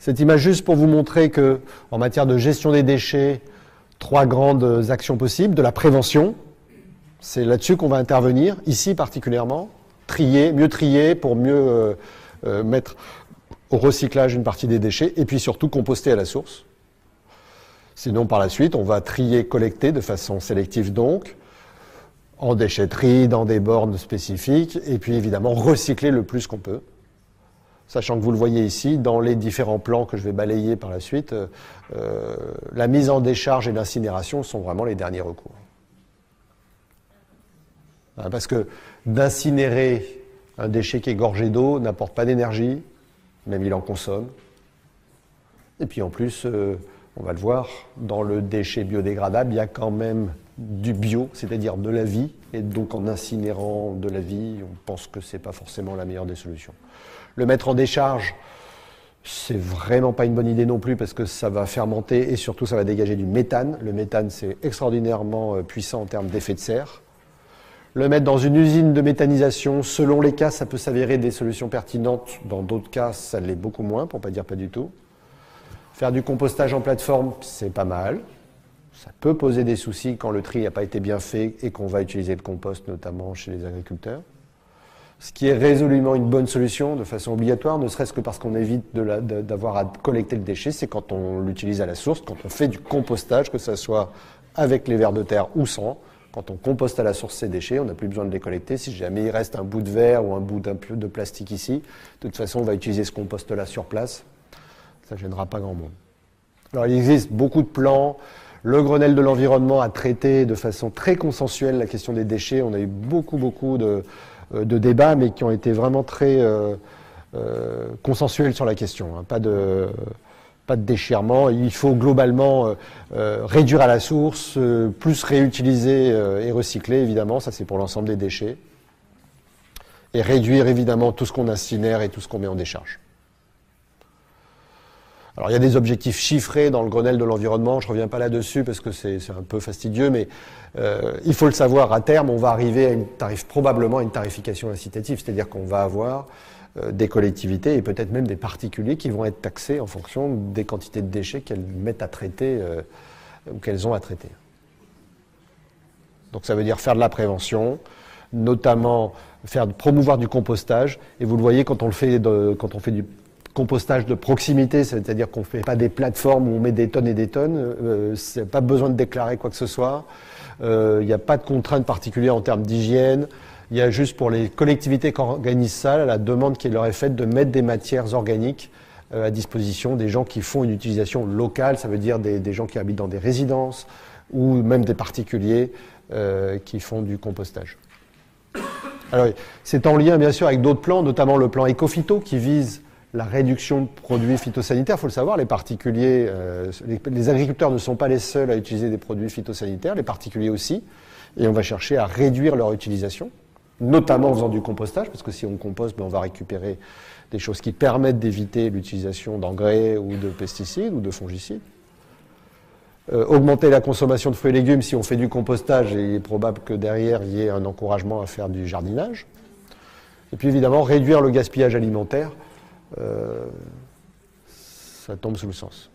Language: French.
Cette image juste pour vous montrer que, en matière de gestion des déchets, 3 grandes actions possibles. De la prévention, c'est là-dessus qu'on va intervenir, ici particulièrement. Mieux trier pour mieux mettre au recyclage une partie des déchets, et puis surtout composter à la source. Sinon, par la suite, on va trier, collecter de façon sélective donc, en déchetterie, dans des bornes spécifiques, et puis évidemment recycler le plus qu'on peut. Sachant que vous le voyez ici, dans les différents plans que je vais balayer par la suite, la mise en décharge et l'incinération sont vraiment les derniers recours. Parce que d'incinérer un déchet qui est gorgé d'eau n'apporte pas d'énergie, même il en consomme. Et puis en plus, on va le voir, dans le déchet biodégradable, il y a quand même du bio, c'est-à-dire de la vie. Et donc en incinérant de la vie, on pense que ce n'est pas forcément la meilleure des solutions. Le mettre en décharge, c'est vraiment pas une bonne idée non plus parce que ça va fermenter et surtout ça va dégager du méthane. Le méthane, c'est extraordinairement puissant en termes d'effet de serre. Le mettre dans une usine de méthanisation, selon les cas, ça peut s'avérer des solutions pertinentes. Dans d'autres cas, ça l'est beaucoup moins, pour ne pas dire pas du tout. Faire du compostage en plateforme, c'est pas mal. Ça peut poser des soucis quand le tri n'a pas été bien fait et qu'on va utiliser le compost, notamment chez les agriculteurs. Ce qui est résolument une bonne solution, de façon obligatoire, ne serait-ce que parce qu'on évite d'avoir à collecter le déchet, c'est quand on l'utilise à la source, quand on fait du compostage, que ce soit avec les vers de terre ou sans. Quand on composte à la source ces déchets, on n'a plus besoin de les collecter. Si jamais il reste un bout de verre ou un bout de plastique ici, de toute façon, on va utiliser ce compost-là sur place. Ça ne gênera pas grand monde. Alors, il existe beaucoup de plans. Le Grenelle de l'environnement a traité de façon très consensuelle la question des déchets. On a eu beaucoup de débats, mais qui ont été vraiment très consensuels sur la question. Pas de déchirement. Il faut globalement réduire à la source, plus réutiliser et recycler, évidemment. Ça, c'est pour l'ensemble des déchets. Et réduire, évidemment, tout ce qu'on incinère et tout ce qu'on met en décharge. Alors, il y a des objectifs chiffrés dans le Grenelle de l'environnement. Je ne reviens pas là-dessus parce que c'est un peu fastidieux, mais il faut le savoir, à terme, on va arriver à probablement à une tarification incitative, c'est-à-dire qu'on va avoir des collectivités et peut-être même des particuliers qui vont être taxés en fonction des quantités de déchets qu'elles mettent à traiter ou qu'elles ont à traiter. Donc ça veut dire faire de la prévention, notamment promouvoir du compostage. Et vous le voyez quand on fait du compostage de proximité, c'est-à-dire qu'on ne fait pas des plateformes où on met des tonnes et des tonnes, c'est pas besoin de déclarer quoi que ce soit, il n'y a pas de contraintes particulières en termes d'hygiène. Il y a juste pour les collectivités qui organisent ça, la demande qui leur est faite de mettre des matières organiques à disposition des gens qui font une utilisation locale, ça veut dire des gens qui habitent dans des résidences ou même des particuliers qui font du compostage. Alors, c'est en lien bien sûr avec d'autres plans, notamment le plan Ecophyto qui vise la réduction de produits phytosanitaires. Il faut le savoir, les particuliers, les agriculteurs ne sont pas les seuls à utiliser des produits phytosanitaires, les particuliers aussi, et on va chercher à réduire leur utilisation, notamment en faisant du compostage, parce que si on composte, on va récupérer des choses qui permettent d'éviter l'utilisation d'engrais ou de pesticides ou de fongicides. Augmenter la consommation de fruits et légumes, si on fait du compostage, il est probable que derrière, il y ait un encouragement à faire du jardinage. Et puis évidemment, réduire le gaspillage alimentaire, ça tombe sous le sens.